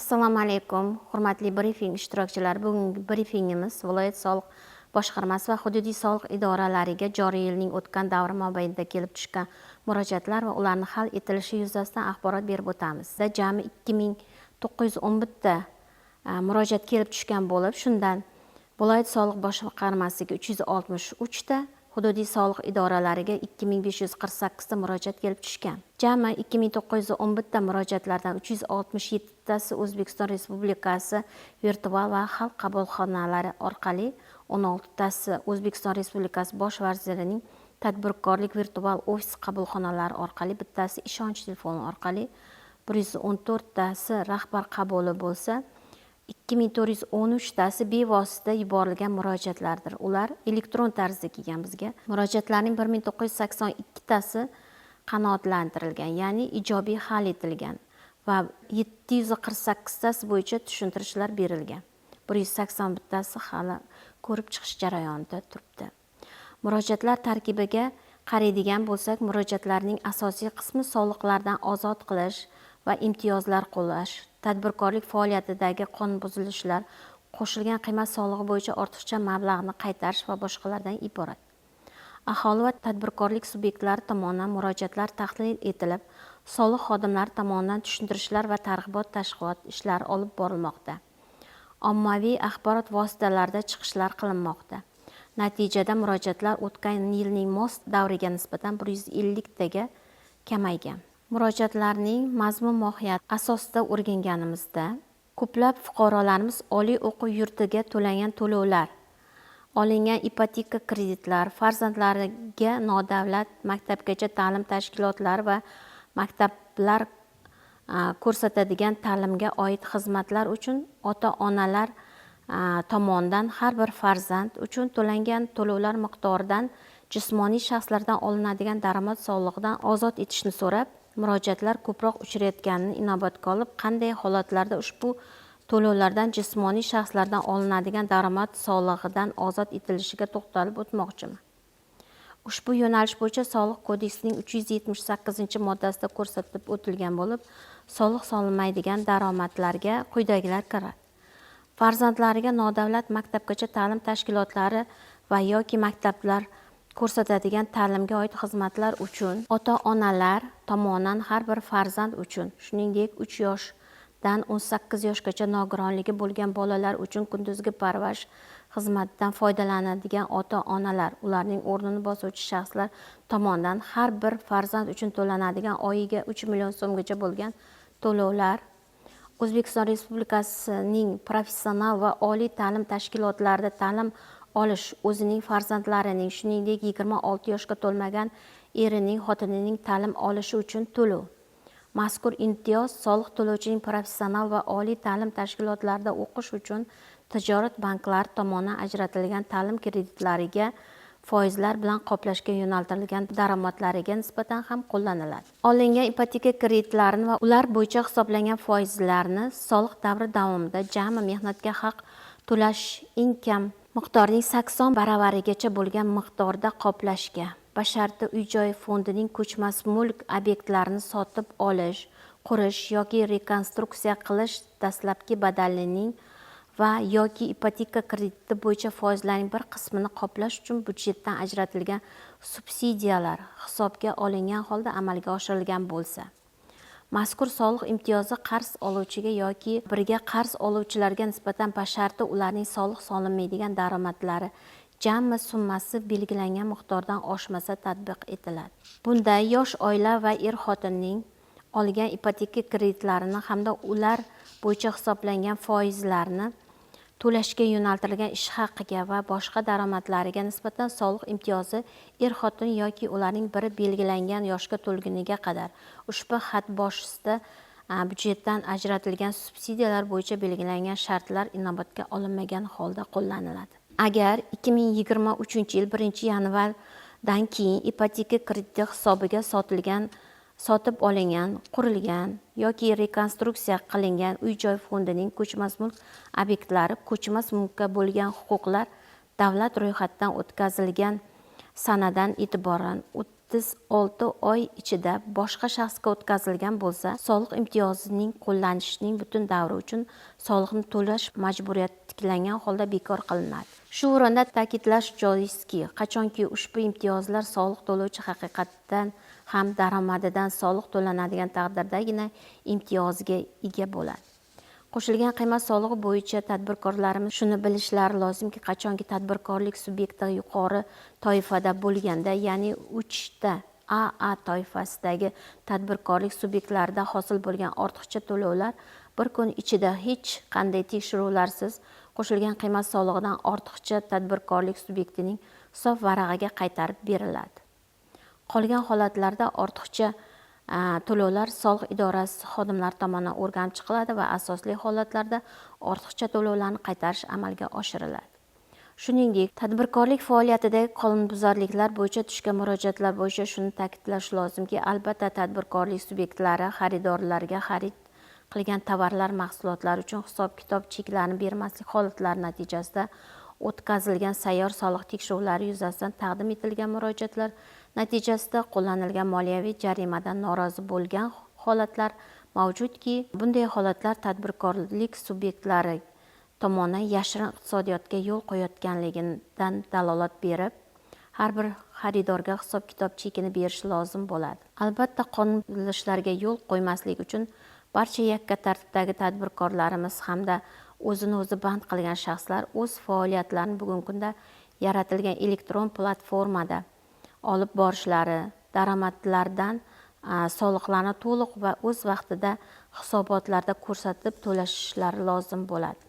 Assalomu alaykum, hurmatli brifing ishtirokchilari. Bugungi brifingimiz viloyat soliq boshqarmasi va hududiy soliq idoralariga joriy yilning o'tgan davri mobaynida kelib tushgan murojaatlar va ularni hal etilishi yuzasidan axborot berib o'tamiz. Jami 2911 ta murojaat kelib tushgan bo'lib, shundan viloyat soliq boshqarmasiga 363 ta, hududiy soliq idoralariga 2548 ta murojaat kelib tushgan. Jami 2911 ta murojaatlardan 367 tasi O'zbekiston Respublikasi virtual va xalq qabulxonalari orqali, 16 tasi O'zbekiston Respublikasi Bosh vazirining tadbirkorlik virtual ofis qabulxonalari orqali, bittasi ishonch telefoni orqali, 114 tasi rahbar qabuli bo'lsa, 2413 tasi bevosita yuborilgan murojaatlardir. Ular elektron tarzda kelgan bizga. Murojaatlarning 1982 tasi qanoatlantirilgan, ya'ni ijobiy hal etilgan va 748 tasi bo'yicha tushuntirishlar berilgan. 181 tasi hali ko'rib chiqish jarayonida turibdi. Murojaatlar tarkibiga qaraydigan bo'lsak, murojaatlarning asosiy qismi soliqlardan ozod qilish va imtiyozlar qo'llash, tadbirkorlik faoliyatidagi qonunbuzilishlar, qo'shilgan qiymat solig'i bo'yicha ortiqcha mablag'ni qaytarish va boshqalardan iborat. Aholi va tadbirkorlik subyektlari tomonidan murojaatlar tahlil etilib, soliq xodimlari tomonidan tushuntirishlar va targ'ibot tashkilot ishlari olib borilmoqda. Ommaviy axborot vositalarida chiqishlar qilinmoqda. Natijada murojaatlar o'tgan yilning mos davriga nisbatan 150 taga kamaygan. Murojaatlarning mazmun mohiyati asosida o'rganganimizda, ko'plab fuqarolarimiz oliy o'quv yurtiga to'langan to'lovlar, olingan ipoteka kreditlar, farzandlariga nodavlat maktabgacha ta'lim tashkilotlari va maktablar ko'rsatadigan ta'limga oid xizmatlar uchun ota-onalar tomonidan har bir farzand uchun to'langan to'lovlar miqdoridan jismoniy shaxslardan olinadigan daromad solig'idan ozod etishni so'rab, murojaatlar ko'proq uchrayotganini inobatga olib, qanday holatlarda ushbu to'lovlardan jismoniy shaxslardan olinadigan daromad solig'idan ozod etilishiga to'xtalib o'tmoqchiman. Ushbu yo'nalish bo'yicha Soliq kodeksining 378-moddasida ko'rsatib o'tilgan bo'lib, soliq solinmaydigan daromadlarga quyidagilar kiradi. Farzandlariga nodavlat maktabgacha ta'lim tashkilotlari va yoki maktablar ko'rsatadigan ta'limga oid xizmatlar uchun ota-onalar tomonidan har bir farzand uchun, shuningdek 3 yoshdan 18 yoshgacha nogironligi bo'lgan bolalar uchun kunduzgi parvarish xizmatidan foydalanadigan ota-onalar, ularning o'rnini bosuvchi shaxslar tomonidan har bir farzand uchun to'lanadigan oyiga 3 million so'mgacha bo'lgan to'lovlar, O'zbekiston Respublikasining professional va oliy ta'lim tashkilotlarida ta'lim olish, o'zining farzandlarining, shuningdek 26 yoshga to'lmagan erining, xotinining ta'lim olishi uchun to'lov. Mazkur imtiyoz soliq to'lovchining professional va oliy ta'lim tashkilotlarida o'qish uchun tijorat banklari tomonidan ajratilgan ta'lim kreditlariga foizlar bilan qoplashga yo'naltirilgan daromadlariga nisbatan ham qo'llaniladi. Olingan ipoteka kreditlarini va ular bo'yicha hisoblangan foizlarni soliq davri davomida jami mehnatga haq to'lash inkam miqdorining 80 baravarigacha bo'lgan miqdorda qoplashga, basharti uy-joy fondining ko'chmas mulk obyektlarini sotib olish, qurish yoki rekonstruksiya qilish dastlabki badalining va yoki ipoteka krediti bo'yicha foizlarning bir qismini qoplash uchun byudjetdan ajratilgan subsidiyalar hisobga olingan holda amalga oshirilgan bo'lsa, mazkur soliq imtiyozi qarz oluvchiga yoki birga qarz oluvchilarga nisbatan basharti ularning soliq solinmaydigan daromadlari jami summasi belgilangan miqdordan oshmasa tatbiq etiladi. Bunda yosh oila va er-xotinning olgan ipoteka kreditlarini hamda ular bo'yicha hisoblangan foizlarni to'lashga yo'naltirilgan ish haqiga va boshqa daromadlariga nisbatan soliq imtiyozi er-xotin yoki ularning biri belgilangan yoshga to'lguniga qadar ushbu xat boshida byudjetdan ajratilgan subsidiyalar bo'yicha belgilangan shartlar inobatga olinmagan holda qo'llaniladi. Agar 2023-yil 1-yanvardan keyin ipoteka krediti hisobiga sotib olingan, qurilgan yoki rekonstruksiya qilingan uy-joy fondining ko'chmas mulk obyektlari, ko'chmas mulkka bo'lgan huquqlar davlat ro'yxatidan o'tkazilgan sanadan e'tiboran 36 oy ichida boshqa shaxsga o'tkazilgan bo'lsa, soliq imtiyozining qo'llanishining butun davri uchun soliqni to'lash majburiyati tiklangan holda bekor qilinadi. Shu o'rinda ta'kidlash joizki, qachonki ushbu imtiyozlar soliq to'lovchi haqiqatdan ham daromadidan soliq to'lanadigan taqdirdagina imtiyozga ega bo'ladi. Qo'shilgan qiymat solig'i bo'yicha tadbirkorlarimiz shuni bilishlari lozimki, qachonki tadbirkorlik subyekti yuqori toifada bo'lganda, ya'ni 3 ta AA toifasidagi tadbirkorlik subyektlarida hosil bo'lgan ortiqcha to'lovlar bir kun ichida hech qanday tekshiruvlarsiz qo'shilgan qiymat solig'idan ortiqcha tadbirkorlik subyektining hisob varag'iga qaytarib beriladi. Qolgan holatlarda ortiqcha to'lovlar soliq idorasi xodimlari tomonidan o'rganib chiqiladi va asosli holatlarda ortiqcha to'lovlarni qaytarish amalga oshiriladi. Shuningdek, tadbirkorlik faoliyatidagi qonunbuzarliklar bo'yicha tushgan murojaatlar bo'yicha shuni ta'kidlash lozimki, albatta tadbirkorlik subyektlari xaridorlarga xarid qilgan tovarlar, mahsulotlar uchun hisob-kitob cheklarni bermaslik holatlari natijasida o'tkazilgan sayyor soliq tekshiruvlari yuzasidan taqdim etilgan murojaatlar natijasida qo'llanilgan moliyaviy jarimadan norozi bo'lgan holatlar mavjudki, bunday holatlar tadbirkorlik subyektlari tomonidan yashirin iqtisodiyotga yo'l qo'yayotganligidan dalolat berib, har bir xaridorga hisob-kitob chekini berish lozim bo'ladi. Albatta, qonun buzilishlarga yo'l qo'ymaslik uchun barcha yakka tartibdagi tadbirkorlarimiz hamda o'zini o'zi band qilgan shaxslar o'z faoliyatlarini bugungi kunda yaratilgan elektron platformada olib borishlari, daromadlardan soliqlarni to'liq va o'z vaqtida hisobotlarda ko'rsatib to'lashlari lozim bo'ladi.